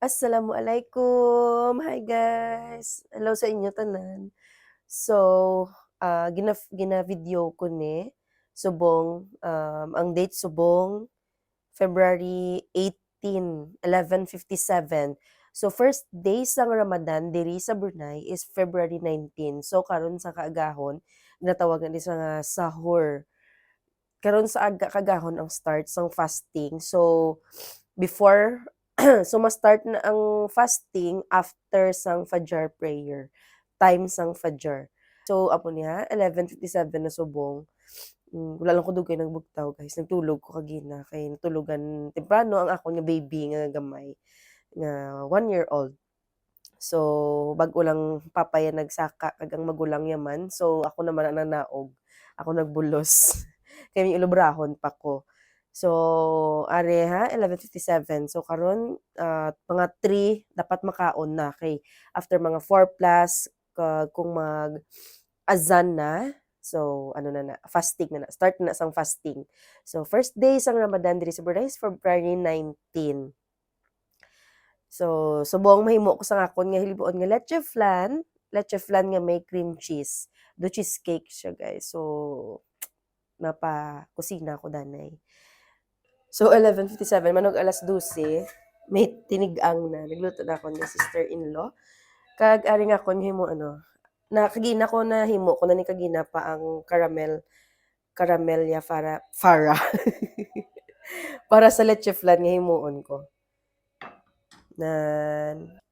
Assalamualaikum. Hi guys. Hello sa inyo tanan. So, gina-video ko ni subong ang date subong February 18, 11:57. So first day sang Ramadan diri sa Brunei is February 19. So karon sa kaagahon ginatawag na ni sa nga sahur. Karon sa kagahon ang start sang fasting. So before so ma-start na ang fasting after sang Fajr prayer, time sang Fajr. So apo niya 11:57 na subong, wala lang ko dugay nagbugtaw guys, nagtulog ko kagina kay natulugan temprano ang ako nga baby nga gamay, nga 1 year old. So bag-o lang papaya nagsaka kag ang magulang yaman, so ako naman ang nanaog, ako nagbulos kay may ilubrahon pa ko. So, are ha, 11:57. So karon mga 3 dapat makaon na kay after mga 4 plus kung mag-azan na, so ano na fasting na start na sang fasting. So first day sang Ramadan diri sa Brunei is February 19. So subong mahimo ko sa akon nga hilibuon nga leche flan nga may cream cheese. Do cheesecake siya guys. So mapa-kusina ko danay. So 11:57 manog 12:00 may tinigang na nagluto na ako ni sister-in-law. Kag ari nga kon himo nakagina ko na himo ko na ni kagina pa ang caramellia fara para sa leche flan nga himuon ko. Na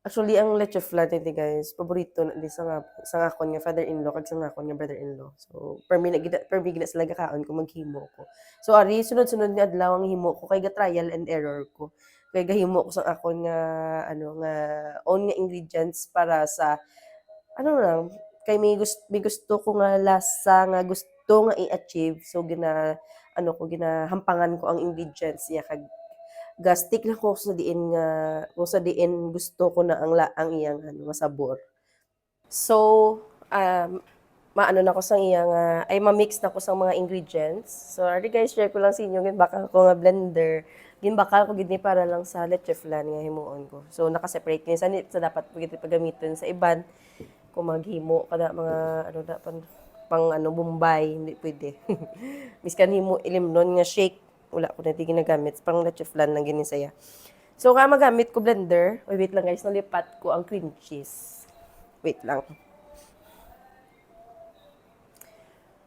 actually ang leche flan ni guys paborito na di sa akon nga father-in-law kag sa akon nga brother-in-law. So per mi gina sila gakaon kung maghimo ko. So ari sunod-sunod nga adlaw ang himo ko kay ga trial and error ko. Kay gahimo ko sa akon nga nga own nga ingredients para sa lang kay may gusto ko nga lasa nga gusto nga i-achieve. So ginahampangan ko ang ingredients niya kag gastik na ko sa diin nga kung sa diin gusto ko na ang iyang nga sabor. So, maano na ko sang iyang ay ma-mix na ko sang mga ingredients. So, ari guys, share ko lang sa inyo ginbakal ko nga blender. Ginbakal ko gid ni para lang sa leche flan nga himuon ko. So, naka-separate ni sa dapat pagiti pagamiton sa iban kung maghimo kada mga dapat pang Bombay, hindi pwede. Miskan himo ilimnon nga shake wala ko na di ginagamit. Pang leche flan lang gini saya. So, magamit ko blender. Wait lang guys, nalipat ko ang cream cheese. Wait lang.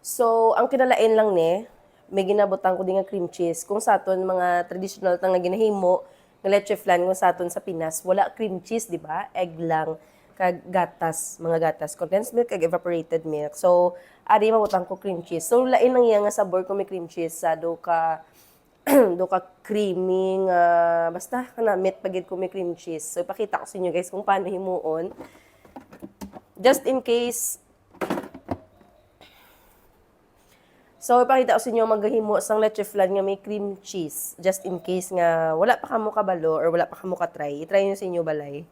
So, ang kinalain lang ni, may ginabutang ko din nga cream cheese. Kung sa aton mga traditional tang nga ginahimo, nga leche flan kung sa aton sa Pinas, wala cream cheese, di ba? Egg lang kag mga gatas, condensed milk kag evaporated milk. So, ari mabutang ko cream cheese. So, lain lang iya nga sabor kung may cream cheese sa do ka creamy nga basta kanamit pagid ko may cream cheese. So ipakita ko sa inyo guys kung paano himuon. Just in case So ipakita ko sa inyo maghahimo sang leche flan nga may cream cheese. Just in case nga wala pa kamo kabalo or wala pa kamo ka-try. I-try niyo sa inyo balay.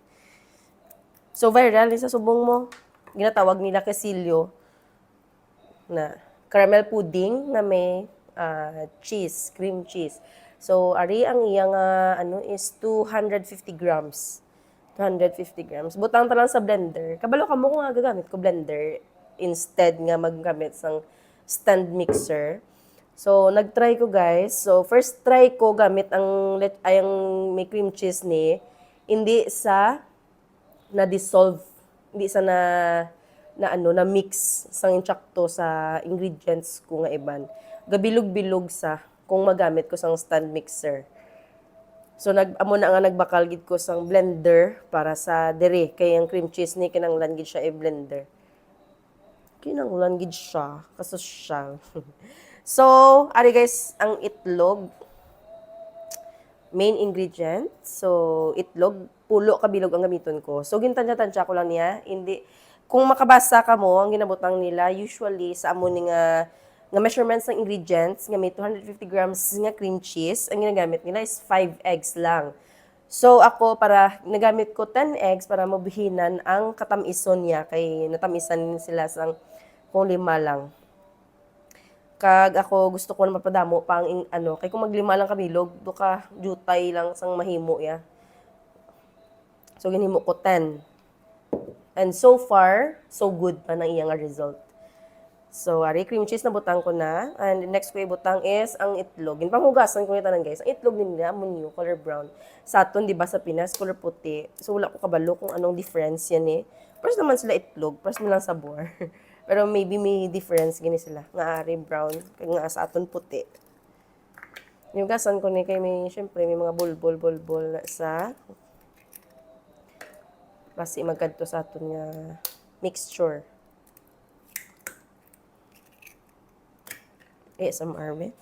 So viral sa subong mo. Ginatawag nila quesillo na caramel pudding na may cheese, cream cheese. So, ari ang iyang is 250 grams. 250 grams. Butang ta lang sa blender. Kabalo ka mo kung nga gagamit ko blender instead nga maggamit sang stand mixer. So, nag-try ko guys. So, first try ko gamit ang may cream cheese ni hindi sa na-dissolve, hindi sa na mix sang insakto sa ingredients ko nga iban. Gabilog-bilog sa kung magamit ko sang stand mixer. So amo na nga nagbakal gid ko sang blender para sa diri kay ang cream cheese ni kinanglan gid siya i-blender. Kinanglan gid siya kaso siya. So, ari guys, ang itlog main ingredient. So, itlog, pulo ka bilog ang gamiton ko. So, gintanya-tansya ko lang niya. Hindi, kung makabasa ka mo, ang ginabutang nila, usually, sa amo ni nga measurements ng ingredients, nga may 250 grams nga cream cheese, ang ginagamit nila is 5 eggs lang. So, ako, nagamit ko 10 eggs para mabuhinan ang katamison niya, kay natamisan sila sang kung 5 lang. Kag ako gusto ko na mapadamo pang kay kung maglima lang kami log do ka jutay lang sang mahimo ya. So ginhimo ko 10. And so far, so good pa ng iyang result. So, ari, cream cheese na butang ko na. And next ko ibutang is ang itlog. Ginpanghugasan ko nito guys. Ang itlog nila, munyo, color brown. Sa aton, di ba, sa Pinas, color puti. So, wala ko kabalo kung anong difference yan eh. First naman sila itlog, first mo lang sabor. Pero maybe may difference gini sila. Nga ari brown, kaya nga sa aton puti. Yung gasan ko ni kay may, syempre, may mga bulbol na sa basi magkadto sa aton nga mixture. ASMR me.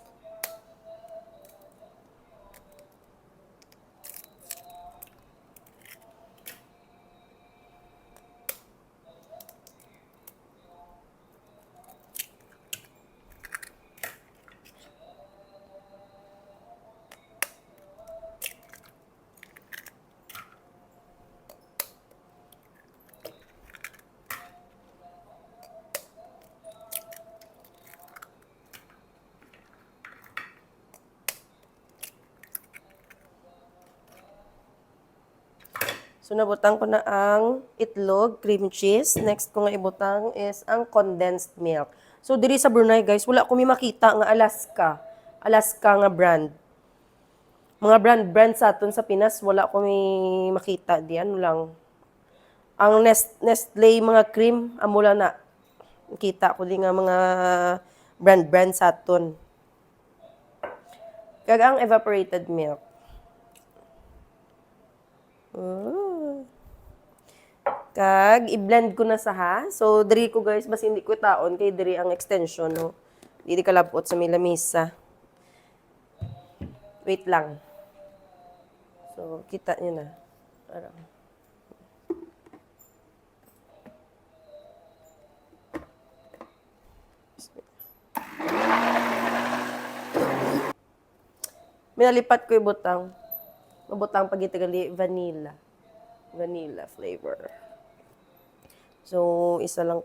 So, nabutang ko na ang itlog, cream cheese. Next ko nga ibutang is ang condensed milk. So, diri sa Brunei, guys, wala ko may makita nga Alaska. Alaska nga brand. Mga brand sa aton sa Pinas, wala ko may makita. Di ano lang. Ang Nestle mga cream, amula na. Kita ko din nga mga brand sa aton. Kag ang evaporated milk. Kag i-blend ko na sa ha. So diri ko guys basta hindi ko taon kay diri ang extension no. Dili kalabot sa may lamesa. Wait lang. So kita niyo na. Parang minalipat ko ibutang. Mabutang pagitigali vanilla. Vanilla flavor. So, isa lang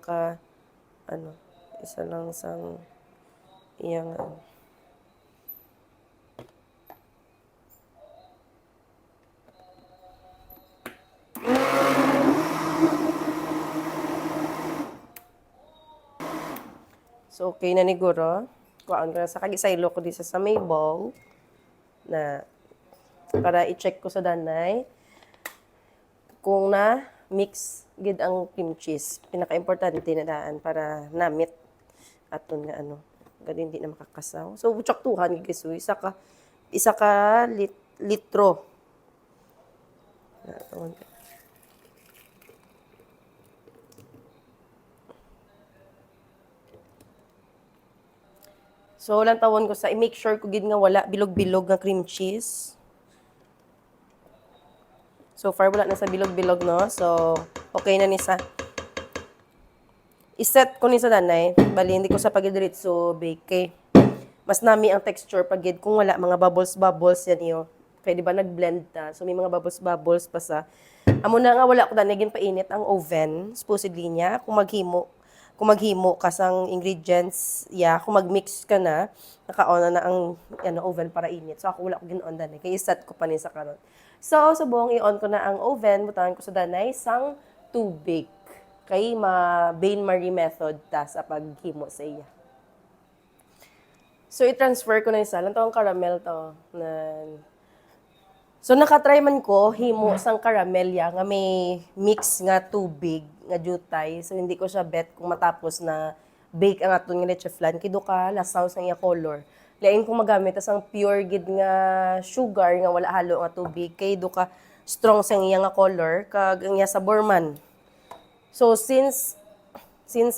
sang iyang So, okay na ni Guro. Kuhaan ko na sa kagisaylo ko dito sa may bowl na para i-check ko sa danay kung na mix gid ang cream cheese. Pinaka-importante na daan para namit aton nga gadi hindi na makakasaw. So butsaktuhan gid so isa ka litro. So lang tawon ko sa i-make sure ko gid nga wala bilog-bilog nga cream cheese. So far, wala na sa bilog-bilog, no? So, okay na ni sa. I-set ko ni sa danay. Bali, hindi ko sa pag-diretso bake. Mas nami ang texture pagid kung wala mga bubbles yan iyo. Kaya di ba nag-blend na. So, may mga bubbles pa sa. Amo na nga wala ko danay painit ang oven. Supposedly niya. Kung maghimo ka sang ingredients, kung mag-mix ka na, naka-on na ang oven para init. So, ako wala ko gin-on danay. Kaya i-set ko pa ni sa karon. So, subong i-on ko na ang oven, butangan ko sa danay sang tubig. Kay Bain Marie method ta sa paghimo sa iya. So, i-transfer ko na isa. Lang ang caramel to. So, nakatry man ko, himo sang caramel nga may mix nga tubig, nga jutay. So, hindi ko siya bet kung matapos na bake ang aton nga leche flan. Kido ka, lasaw sa iya color. Lain kung magamit as ang pure gid nga sugar nga wala halo nga tubig kay do ka strong sa iya nga color kag ang iya sabor man. So since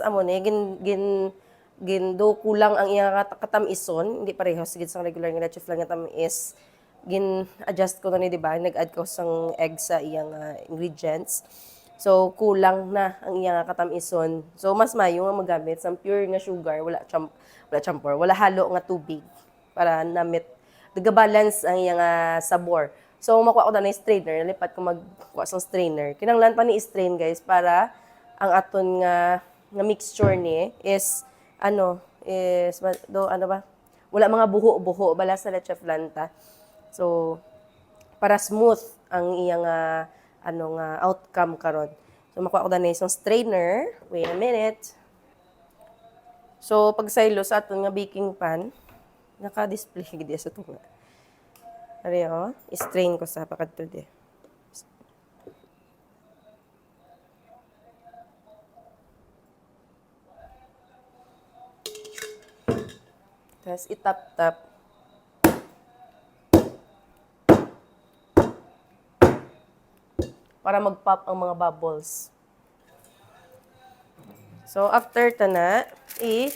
amo ni do kulang ang iya katamison, hindi parehas gid sang regular nga leche flan nga tamis. Adjust ko na ni di ba? Nag-add ko sang egg sa iyang ingredients. So kulang na ang iya nga katamison. So mas mayo nga magamit sang pure nga sugar, wala halo nga tubig para namit balance ang iyang sabor. So makuha ko na strainer, lipat ko magkuha sa strainer. Kinanglan pa ni strain guys para ang aton nga mixture ni is wala mga buho bala sa leche flan ta. So para smooth ang iyang ano nga outcome karon. So makuha ko na isang strainer. Wait a minute. So pag saylo sa aton nga baking pan, naka-display gid sa tunga. Ari i-strain ko sa pakadto di. Tapos itap-tap. Para mag-pop ang mga bubbles. So, after tana,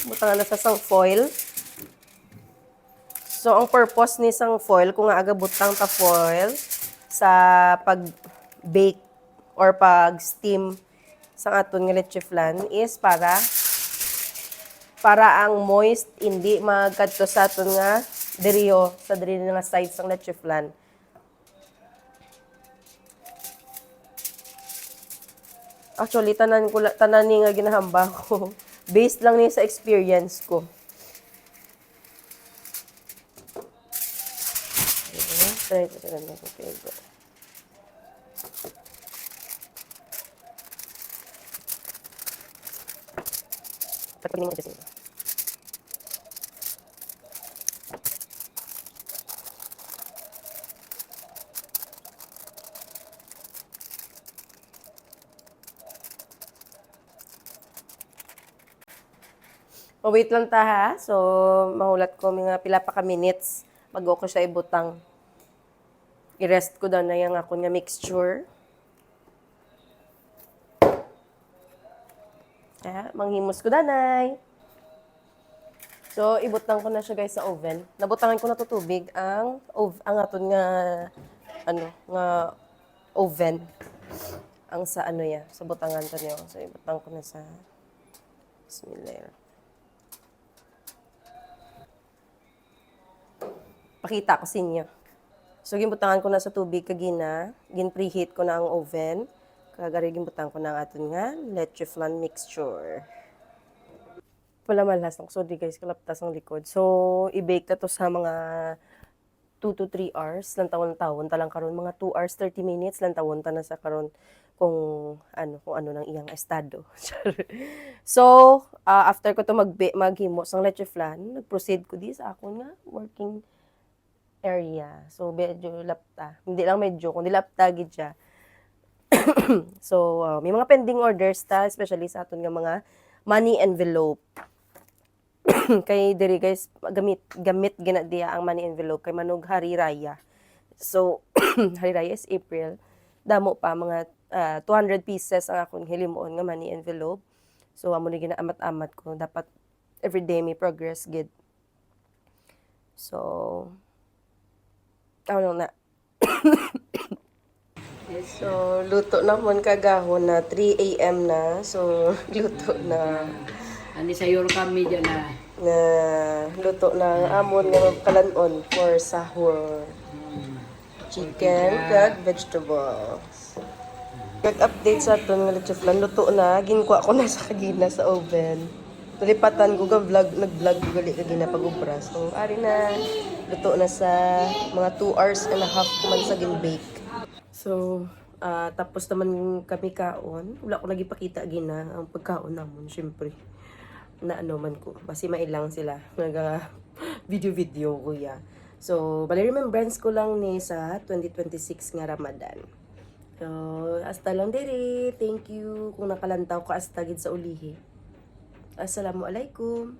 butang na sa sang foil. So, ang purpose ni sang foil, kung nga aga butang ta foil sa pag-bake or pag-steam sa aton nga leche flan is para ang moist hindi magkadto sa aton nga diriyo sa diri nga sides sang leche flan. Actually, tanan ni nga ginahamba ko. Based lang ni sa experience ko. Try ko sila ng favorite. Pagpagin mo ito. Wait lang ta ha. So, mahulat ko mga pila pa ka minutes bago ko siya ibutang. I-rest ko daw na yung ako nga mixture. Manghimos ko danay. So, ibutang ko na siya guys sa oven. Nabutangan ko na to tubig ang aton nga oven. Ang sa sa butangan to niyo. So, ibutang ko na sa Bismillah. Pakita ko sa inyo. So, ginbutangan ko na sa tubig kagina. Gin-preheat ko na ang oven. Kagari ginbutangan ko na ang aton nga leche flan mixture. Wala malas ng sorry guys, kalaptas ang likod. So, i-bake na to sa mga 2 to 3 hours. Lantawon-tawon talang karon mga 2 hours 30 minutes lantawon ta na sa karon kung ano ng iyang estado. So, after ko to maghimo sang leche flan, nag-proceed ko di sa ako nga working area. So, medyo lapta. Hindi lang medyo, kundi lapta gid siya. So, may mga pending orders ta, especially sa aton nga mga money envelope. Kay diri guys, gamit gina diya ang money envelope kay manog Hari Raya. So, Hari Raya is April. Damo pa mga 200 pieces ang akong hilimuon nga money envelope. So, amo ni ginaamat-amat ko. Dapat everyday may progress gid. So, ano na. So, luto na mon kagahon na 3 AM na. So, luto na. Ani sa Euro kami dyan na Luto na amon nga kalanon for sahur. Chicken kag vegetables. Kag update sa aton nga leche flan luto na, ginkuha ko na sa kagina sa oven. Nalipatan ko nag-vlog gali kagina pag-ubra. So, ari na luto na sa mga 2 hours and a half ko man sa gin-bake. So, tapos naman kami kaon. Wala ko nagipakita gina ang pagkaon namon, syempre. Na man ko. Basi mailang sila. Video-video ko ya. So, bali remembrance ko lang ni sa 2026 nga Ramadan. So, hasta lang diri. Thank you kung nakalantaw ka hasta gid sa ulihi. Assalamualaikum.